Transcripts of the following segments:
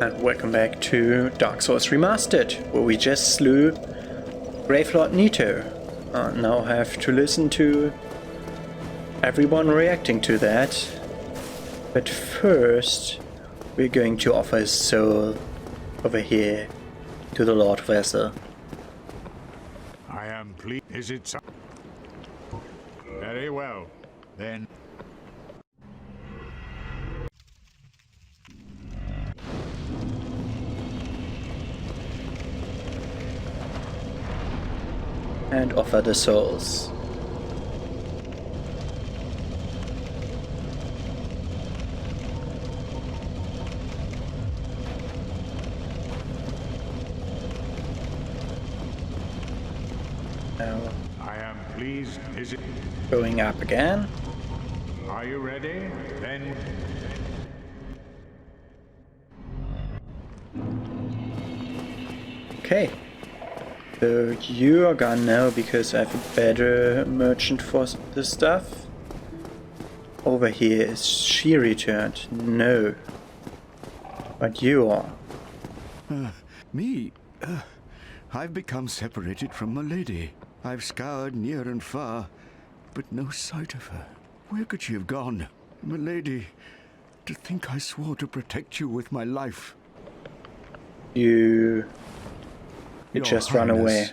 And welcome back to Dark Souls Remastered, where we just slew Gravelord Nito. Now have to listen to everyone reacting to that. But first, we're going to offer his soul over here to the Lord Vessel. I am pleased. Is it so? Very well, then. And offer the souls. Now, I am pleased. Is it? going up again. Are you ready? Then. Okay. So you are gone now because I have a better merchant for the stuff. Over here is she returned? No. But you are. Me? I've become separated from my lady. I've scoured near and far, but no sight of her. Where could she have gone? My lady, to think I swore to protect you with my life. You Your just run Highness, away.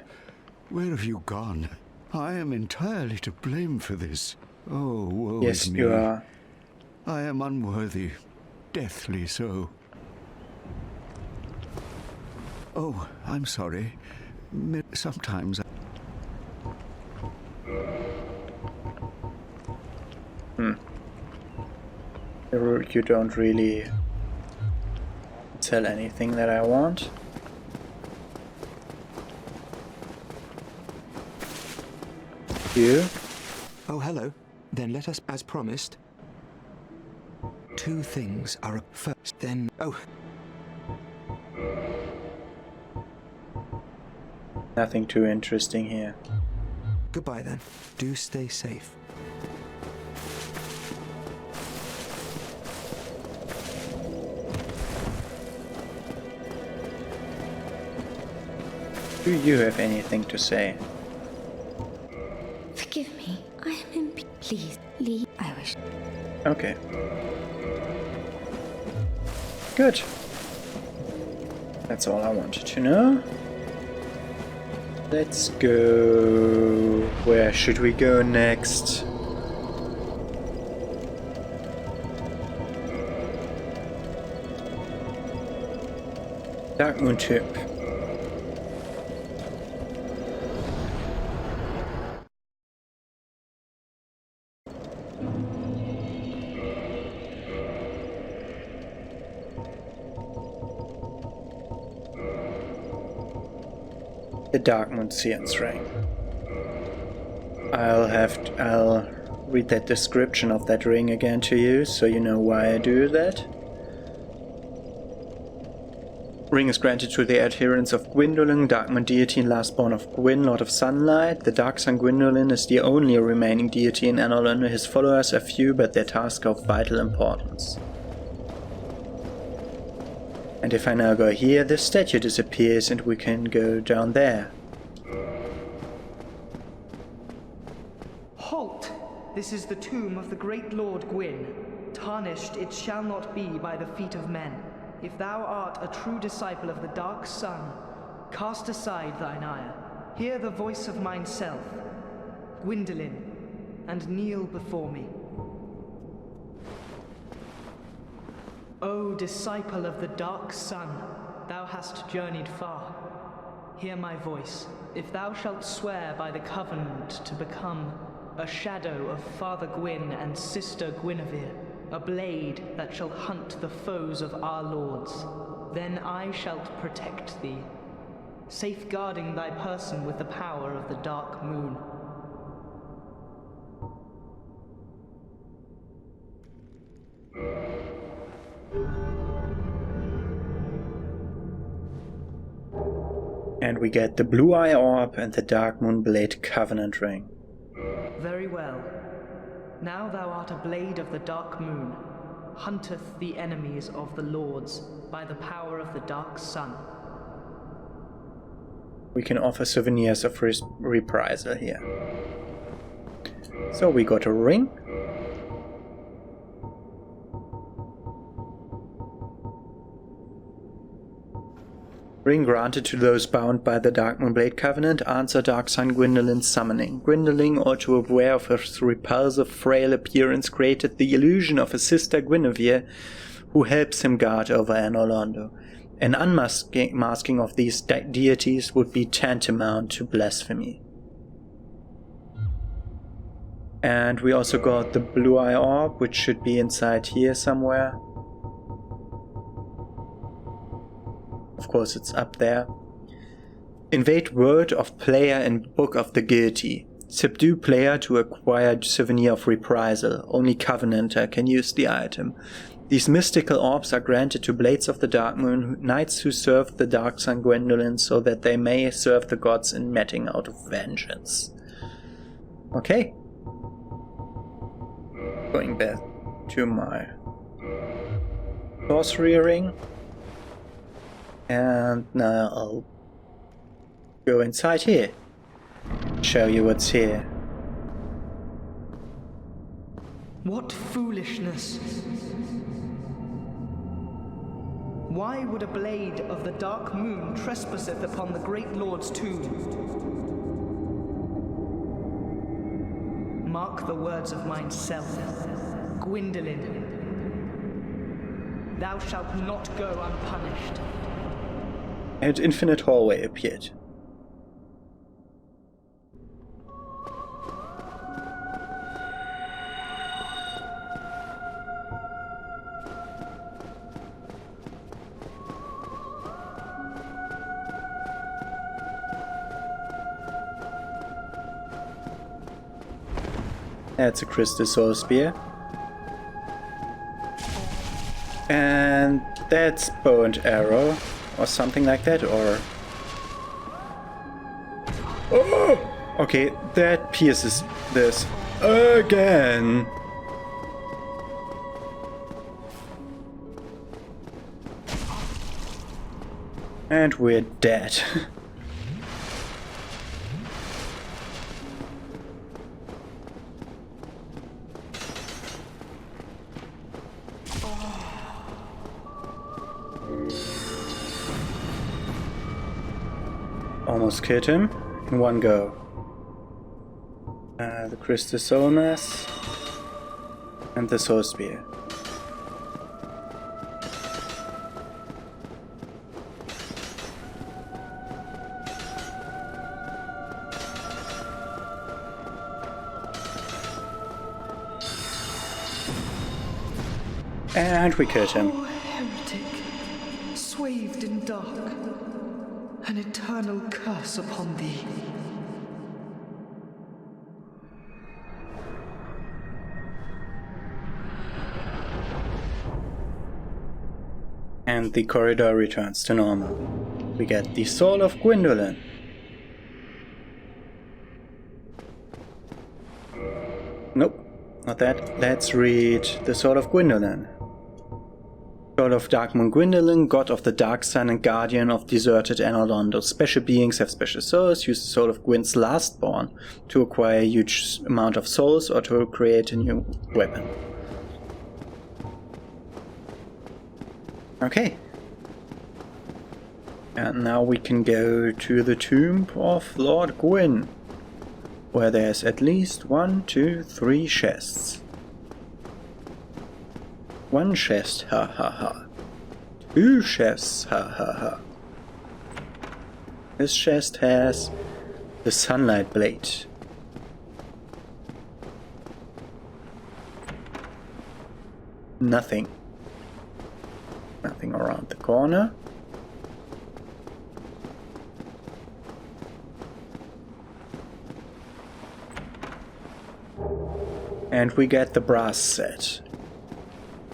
Where have you gone? I am entirely to blame for this. Oh, woe Yes, is me. you are. I am unworthy, deathly so. Oh, I'm sorry. Sometimes You don't really sell anything that I want. You? Oh, hello. Then let us, as promised. Two things are first, then... Oh. Nothing too interesting here. Goodbye, then. Do stay safe. Do you have anything to say? Forgive me. I am in peace. Please, leave. I wish. Okay. Good. That's all I wanted to know. Let's go... Where should we go next? Dark Moon Tip. The Dark Moon Seance Ring. I'll read that description of that ring again to you, so you know why I do that. Ring is granted to the adherents of Gwyndolin, Dark Moon deity and lastborn of Gwyn, Lord of Sunlight. The Dark Sun Gwyndolin is the only remaining deity in Anolin. His followers are few, but their tasks are of vital importance. And if I now go here, the statue disappears and we can go down there. Halt! This is the tomb of the great Lord Gwyn. Tarnished it shall not be by the feet of men. If thou art a true disciple of the Dark Sun, cast aside thine ire. Hear the voice of mine self, Gwyndolin, and kneel before me. O disciple of the Dark Sun, thou hast journeyed far. Hear my voice. If thou shalt swear by the covenant to become a shadow of Father Gwyn and Sister Guinevere, a blade that shall hunt the foes of our lords, then I shall protect thee, safeguarding thy person with the power of the Dark Moon. And we get the Blue Eye Orb and the Dark Moon Blade Covenant Ring. Very well. Now thou art a blade of the Dark Moon. hunteth the enemies of the lords by the power of the dark sun. We can offer souvenirs of reprisal here. So we got a ring. Ring granted to those bound by the Dark Moonblade Covenant. Answer Dark Sun Gwyndolin summoning. Gwyndolin, although aware of his repulsive, frail appearance, created the illusion of a sister Guinevere who helps him guard over Anor Londo. An unmasking of these deities would be tantamount to blasphemy. And we also got the Blue Eye Orb, which should be inside here somewhere. Of course, it's up there. Invade word of player in Book of the Guilty. Subdue player to acquire souvenir of reprisal. Only Covenanter can use the item. These mystical orbs are granted to Blades of the Dark Moon, knights who serve the Dark Sun Gwyndolin, so that they may serve the gods in meting out of vengeance. Okay. Going back to my sorcery ring. And now I'll go inside here. Show you what's here. What foolishness! Why would a blade of the dark moon trespasseth upon the great lord's tomb? Mark the words of mine self, Gwyndolin. Thou shalt not go unpunished. And infinite hallway appeared. That's a crystal soul spear. And that's bow and arrow. Or something like that, or... Oh! Okay, that pierces this again. And we're dead. Almost killed him in one go. The crystal soul mass and the soul spear. And we killed him. Oh, heretic, swathed in dark, an eternal curse upon thee. And the corridor returns to normal. We get the soul of Gwyndolin. Nope, not that. Let's read the soul of Gwyndolin. Soul of Darkmoon Gwyndolin, god of the dark sun and guardian of deserted Anor Londo. Special beings have special souls. Use the soul of Gwyn's lastborn to acquire a huge amount of souls or to create a new weapon. Okay. And now we can go to the tomb of Lord Gwyn, where there's at least 1, 2, 3 chests. 1 chest, ha ha ha. 2 chests, ha ha ha. This chest has the sunlight blade. Nothing. Nothing around the corner. And we get the brass set.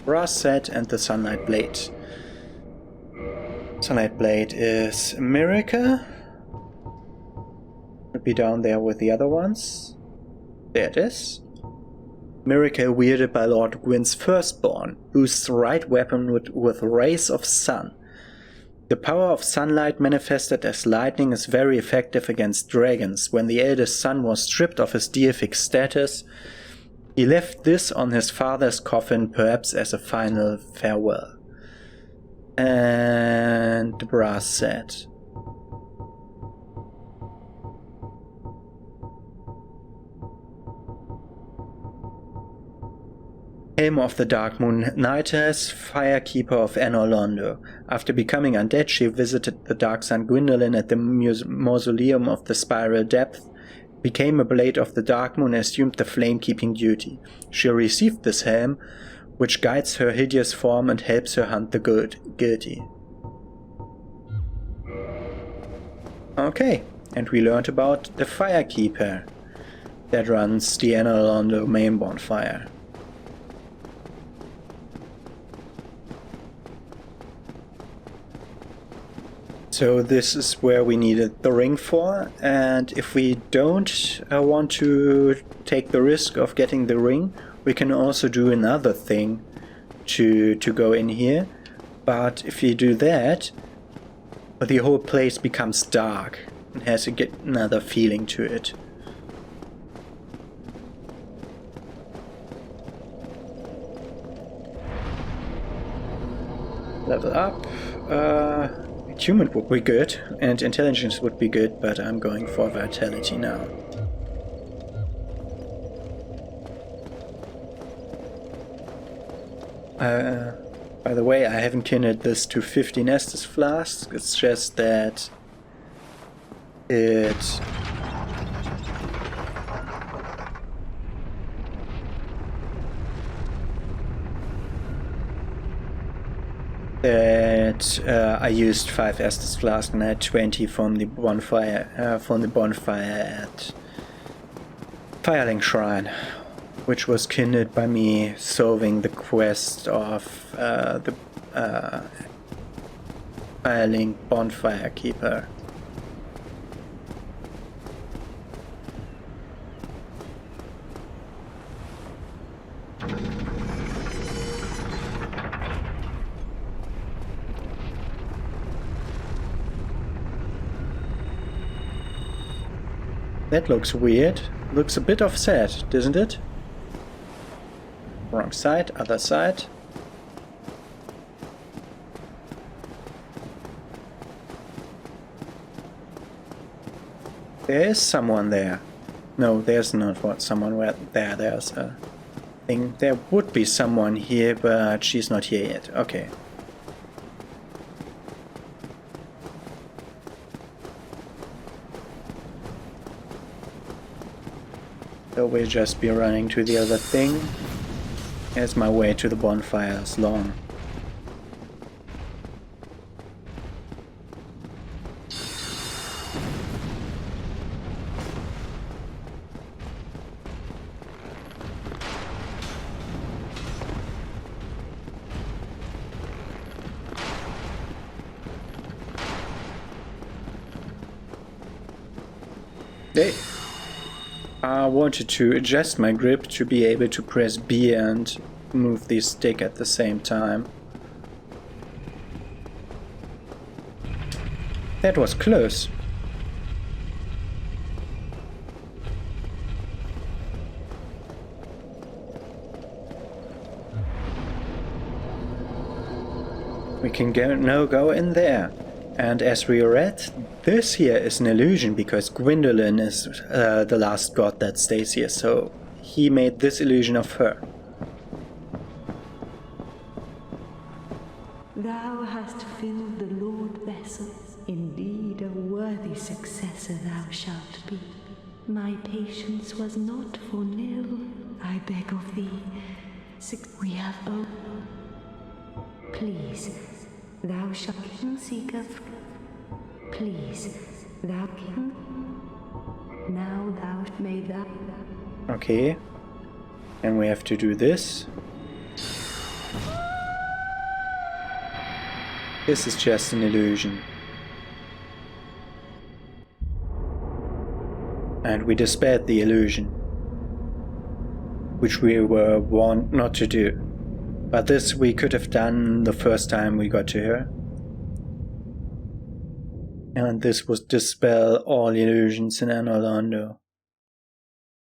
Brass set and the sunlight blade. Sunlight blade is America. Should be down there with the other ones. There it is. Miracle wielded by Lord Gwyn's firstborn, whose right weapon with rays of sun. The power of sunlight manifested as lightning is very effective against dragons. When the eldest son was stripped of his deific status, he left this on his father's coffin, perhaps as a final farewell. And the brass set. Helm of the Dark Moon Knightess, Firekeeper of Anor Londo. After becoming undead, she visited the Dark Sun Gwyndolin at the Mausoleum of the Spiral Depth, became a Blade of the Dark Moon, and assumed the flame-keeping duty. She received this helm, which guides her hideous form and helps her hunt the guilty. Okay, and we learned about the Firekeeper that runs the Anor Londo main bonfire. So this is where we needed the ring for, and if we don't want to take the risk of getting the ring, we can also do another thing to go in here. But if you do that, the whole place becomes dark and has another feeling to it. Level up. Achievement would be good, and intelligence would be good, but I'm going for vitality now. By the way, I haven't kindled this to 15 Estus flasks, it's just that it... I used 5 Estus flasks and I had 20 from the bonfire at Firelink Shrine, which was kindled by me solving the quest of the Firelink Bonfire Keeper. That looks weird. Looks a bit offset, doesn't it? Wrong side, other side. There is someone there. No, there's not someone there. There's a thing. There would be someone here, but she's not here yet. Okay. So we'll just be running to the other thing, as my way to the bonfire is long. I wanted to adjust my grip to be able to press B and move the stick at the same time. That was close. We can go in there. And as we read, this here is an illusion because Gwyndolin is the last god that stays here, so he made this illusion of her. Thou hast filled the Lord vessel. Indeed, a worthy successor thou shalt be. My patience was not for nil. I beg of thee. We have Please, thou shalt seek of. Please, thou king. Now thou may thou. Okay. And we have to do this. This is just an illusion. And we dispelled the illusion. which we were warned not to do. But this we could have done the first time we got to her. And this was dispel all illusions in Anolondo.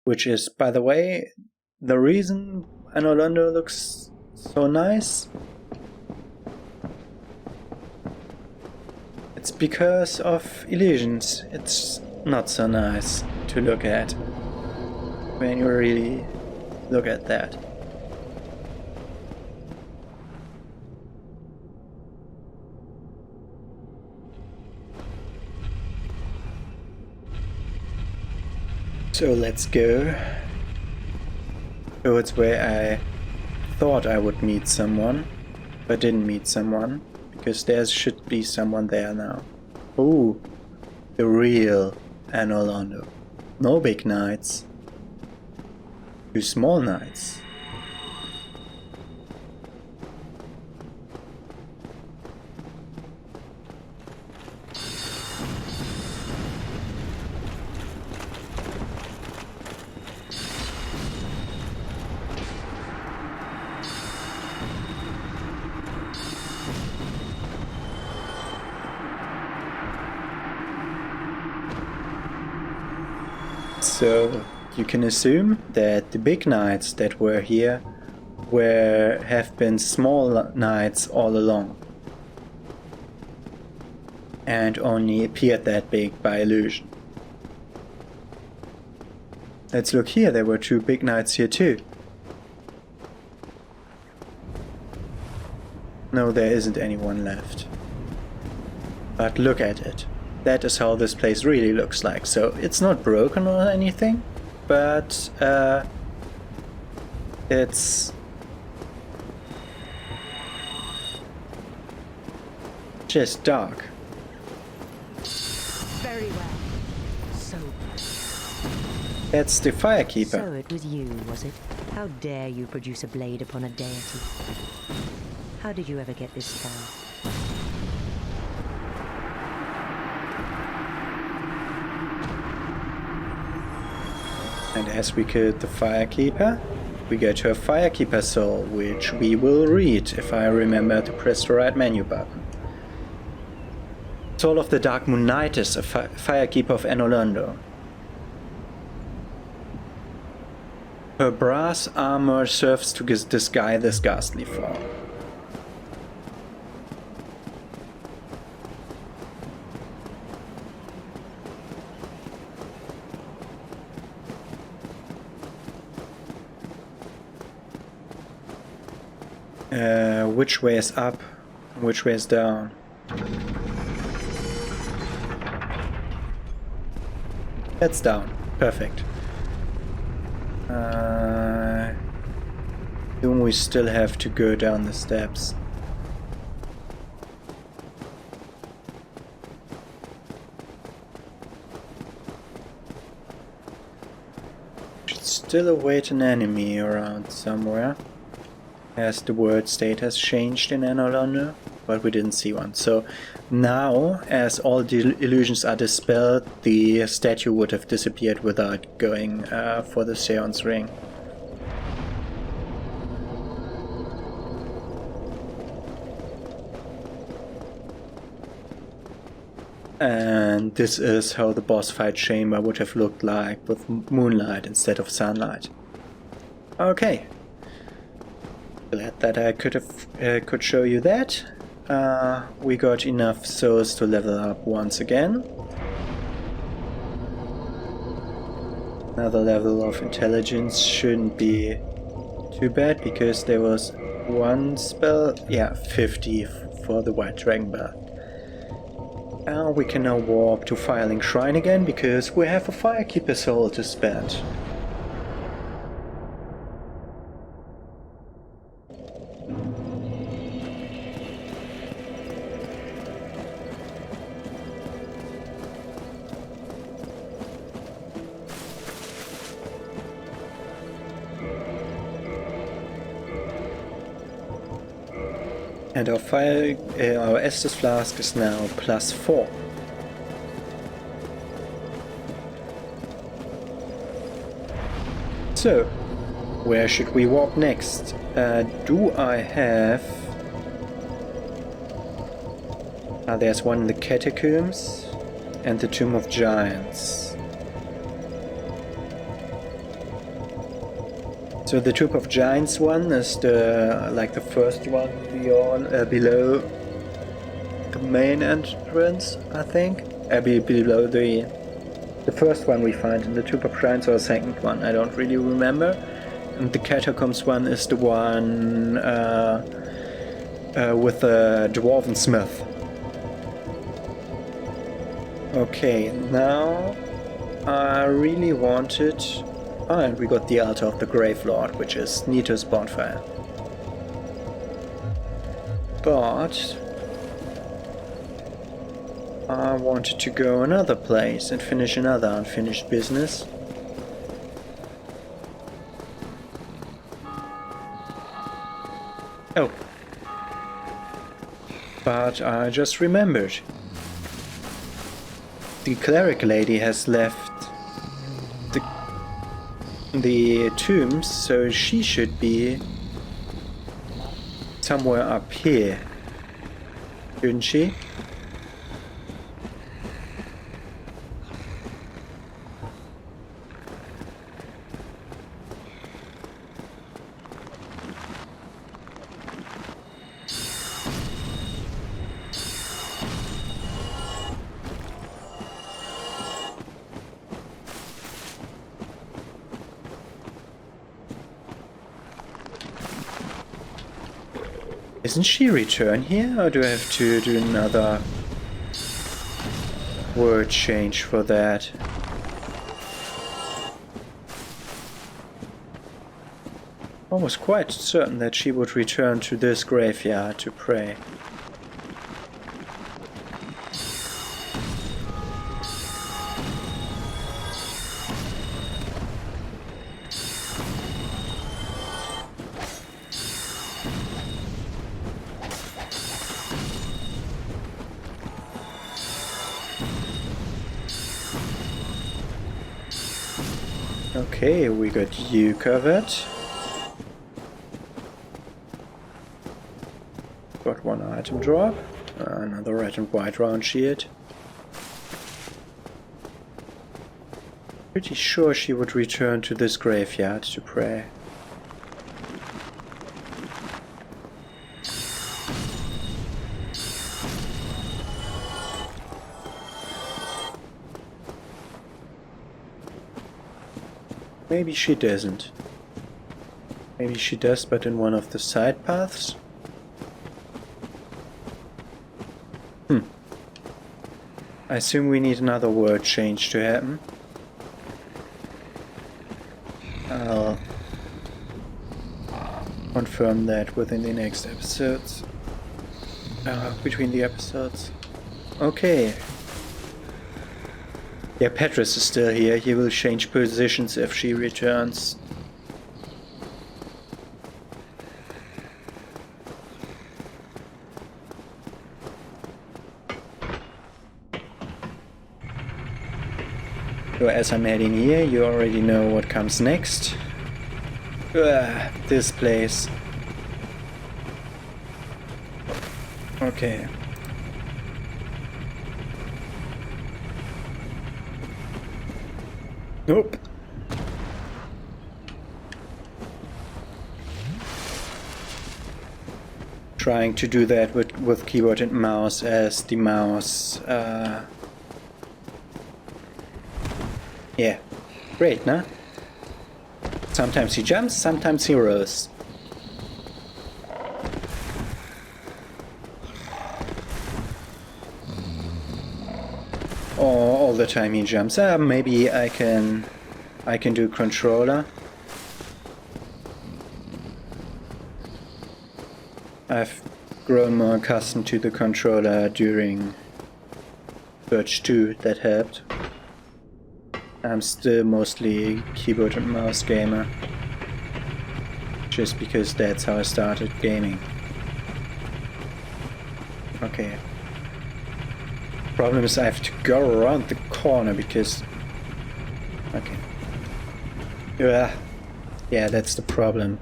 Which is, by the way, the reason Anolondo looks so nice. It's because of illusions. It's not so nice to look at when you really look at that. So let's go towards where I thought I would meet someone, but didn't meet someone, because there should be someone there now. Ooh, the real Anolondo. No big knights. 2 small knights. So you can assume that the big knights that were here have been small knights all along, and only appeared that big by illusion. Let's look here, there were 2 big knights here too. No, there isn't anyone left. But look at it. That is how this place really looks like. So it's not broken or anything, but it's just dark. Very well. So That's the Firekeeper. So it was you, was it? How dare you produce a blade upon a deity? How did you ever get this far? And as we killed the Firekeeper, we go to a Firekeeper soul, which we will read if I remember to press the right menu button. Soul of the Dark Moon Knights, a Firekeeper of Anolondo. Her brass armor serves to disguise this ghastly form. Which way is up? Which way is down? That's down. Perfect. Then we still have to go down the steps. Should still await an enemy around somewhere, as the word state has changed in Anolondo, but we didn't see one. So now, as all the illusions are dispelled, the statue would have disappeared without going for the Seance ring. And this is how the boss fight chamber would have looked like with moonlight instead of sunlight. Okay. Glad that I could show you that. We got enough souls to level up once again. Another level of intelligence shouldn't be too bad, because there was one spell, 50 for the White Dragon Bell. We can now warp to Firelink Shrine again, because we have a Firekeeper soul to spend. And our Estus Flask is now +4. So, Where should we walk next? Do I have... there's one in the catacombs and the Tomb of Giants. So the Tomb of Giants one is the first one beyond, below the main entrance, I think. Below the first one we find in the Tomb of Giants, or the second one, I don't really remember. And the catacombs one is the one with the dwarven smith. Okay, now I really wanted... Oh, and we got the altar of the Grave Lord, which is Nito's bonfire. But I wanted to go another place and finish another unfinished business. Oh. But I just remembered. The cleric lady has left the tombs, so she should be somewhere up here, shouldn't she? Isn't she return here, or do I have to do another word change for that? I was quite certain that she would return to this graveyard to pray. Okay, we got you covered. Got one item drop. Another red and white round shield. Pretty sure she would return to this graveyard to pray. Maybe she doesn't. Maybe she does, but in one of the side paths? I assume we need another word change to happen. I'll confirm that within the next episodes. Between the episodes. Okay. Yeah, Petrus is still here. He will change positions if she returns. So as I'm heading here, you already know what comes next. This place. Okay. Nope. Trying to do that with keyboard and mouse, as the mouse yeah, great, nah? Sometimes he jumps, sometimes he rolls. All the time he jumps. Maybe I can do controller. I've grown more accustomed to the controller during Purge 2, that helped. I'm still mostly keyboard and mouse gamer, just because that's how I started gaming. Okay. Problem is I have to go around the corner because... Okay. Yeah. Yeah, that's the problem.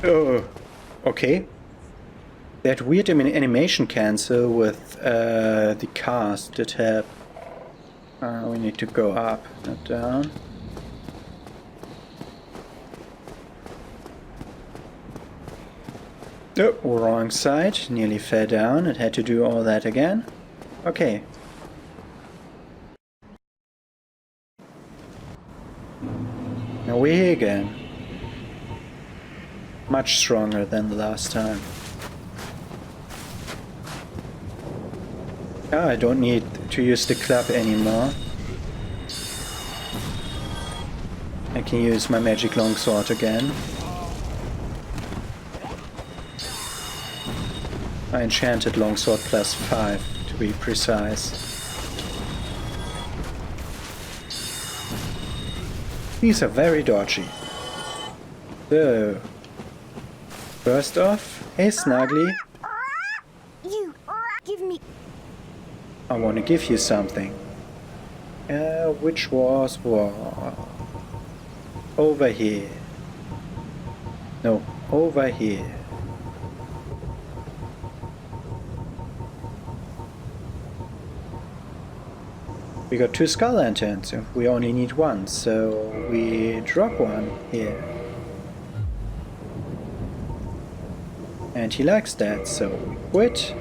Oh, okay. That weird animation cancel with the cast did help. We need to go up, not down. Oh, wrong side. Nearly fell down. It had to do all that again. Okay. Now we're here again. Much stronger than the last time. Ah, I don't need to use the club anymore. I can use my magic longsword again. My enchanted longsword +5 to be precise. These are very dodgy. So, first off, hey Snuggly. You give me. I want to give you something. Which was over here. No, over here. We got 2 skull lanterns. We only need 1, so we drop 1 here. And he likes that, so we quit.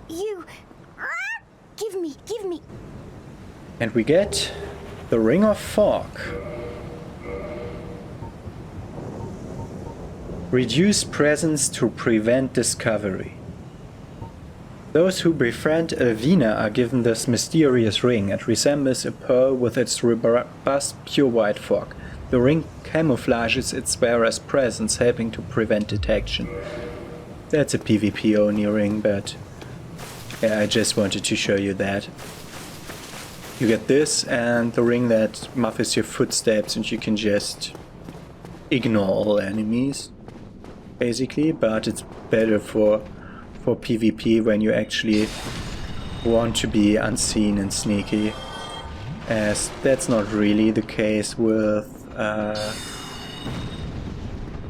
You give me. And we get the Ring of Fog. Reduce presence to prevent discovery. Those who befriend Elvina are given this mysterious ring. It resembles a pearl with its robust pure white fog. The ring camouflages its wearer's presence, helping to prevent detection. That's a PvP only ring, but yeah, I just wanted to show you that. You get this and the ring that muffles your footsteps, and you can just ignore all enemies, basically, but it's better for PvP when you actually want to be unseen and sneaky, as that's not really the case with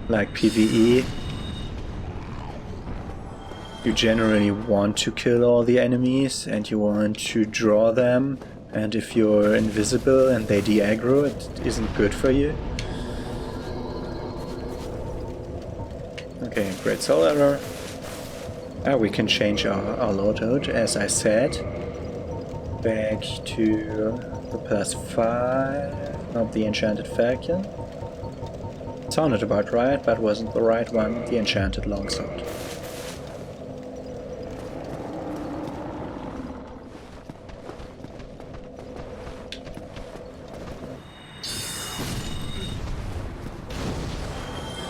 like PvE. You generally want to kill all the enemies and you want to draw them, and if you're invisible and they de-aggro, it isn't good for you. Okay, great soul error. We can change our loadout, as I said. Back to the +5 of the enchanted falcon. Sounded about right, but wasn't the right one. The enchanted longsword.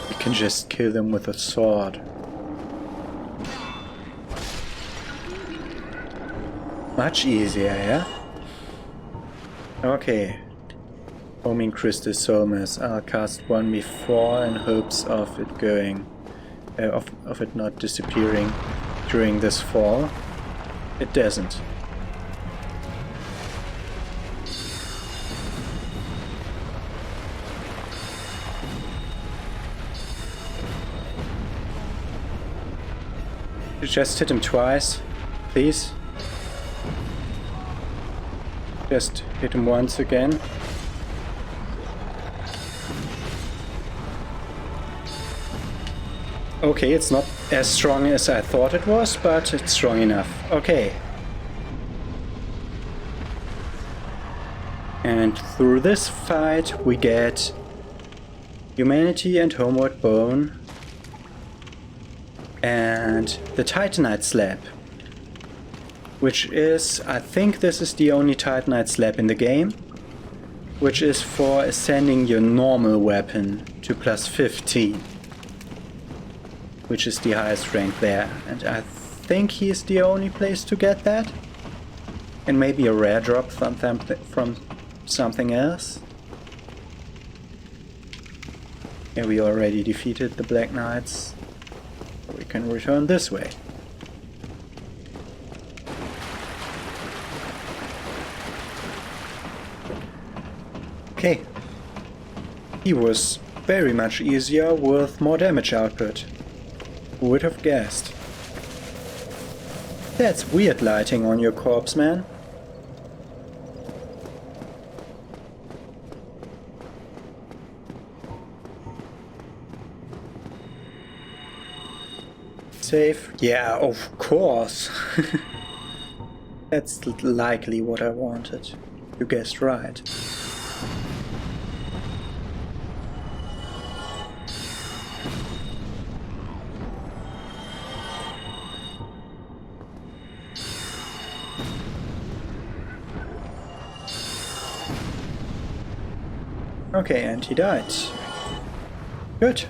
You can just kill them with a sword. Much easier, yeah? Okay. Homing Crystal Soulmass. I'll cast one before in hopes of it going... of it not disappearing during this fall. It doesn't. You just hit him twice, please. Just hit him once again. Okay, it's not as strong as I thought it was, but it's strong enough. Okay. And through this fight we get Humanity and Homeward Bone and the Titanite Slab. Which is, I think this is the only Titanite slab in the game, which is for ascending your normal weapon to +15, which is the highest rank there. And I think he's the only place to get that. And maybe a rare drop from something else. Yeah, we already defeated the Black Knights. We can return this way. Okay. He was very much easier with more damage output. Who would have guessed? That's weird lighting on your corpse, man. Save? Yeah, of course. That's likely what I wanted. You guessed right. Okay, and he died. Good.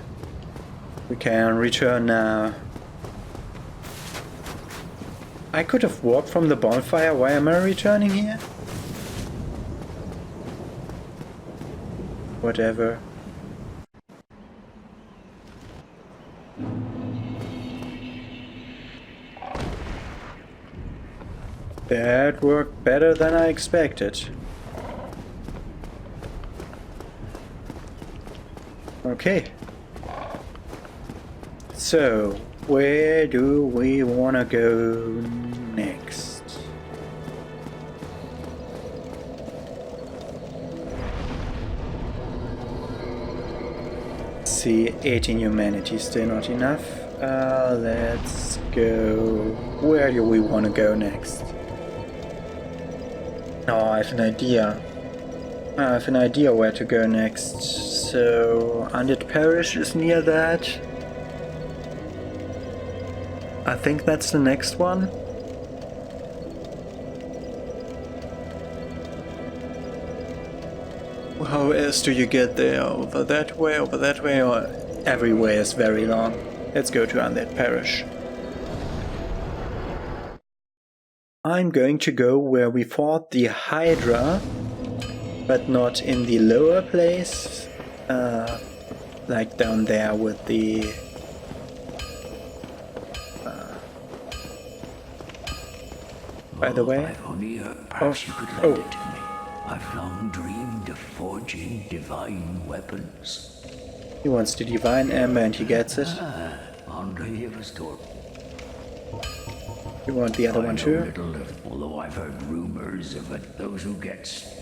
We can return now. I could have walked from the bonfire. Why am I returning here? Whatever. That worked better than I expected. Okay. So, where do we want to go next? See, 18 humanity, still not enough. Let's go... Where do we want to go next? Oh, I have an idea. I have an idea where to go next. So, Undead Parish is near that. I think that's the next one. How else do you get there? Over that way, or every way is very long. Let's go to Undead Parish. I'm going to go where we fought the Hydra, but not in the lower place. Like down there with the... by the way... I've only heard. Perhaps you could lend it to me. I've long dreamed of forging divine weapons. He wants the divine ember and he gets it. You want the other one too? Little, although I've heard rumors of it, those who get...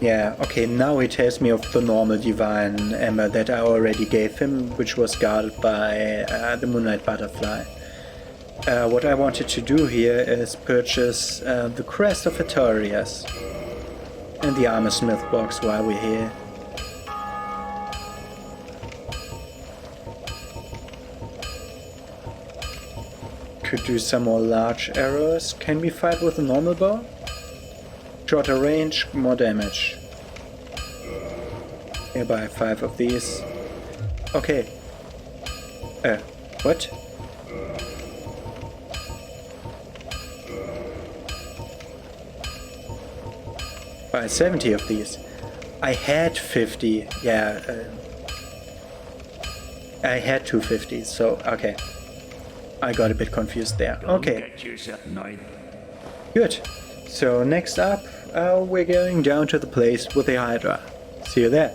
Yeah, okay, now he tells me of the normal divine ember that I already gave him, which was guarded by the Moonlight Butterfly. What I wanted to do here is purchase the crest of Artorias and the armor smith box while we're here. Could do some more large arrows. Can we fight with a normal bow? Shorter range, more damage. Here, buy 5 of these. Okay. What? Buy 70 of these. I had 50. Yeah. I had 250, so okay. I got a bit confused there. Okay. Good. So next up, we're going down to the place with the Hydra. See you there.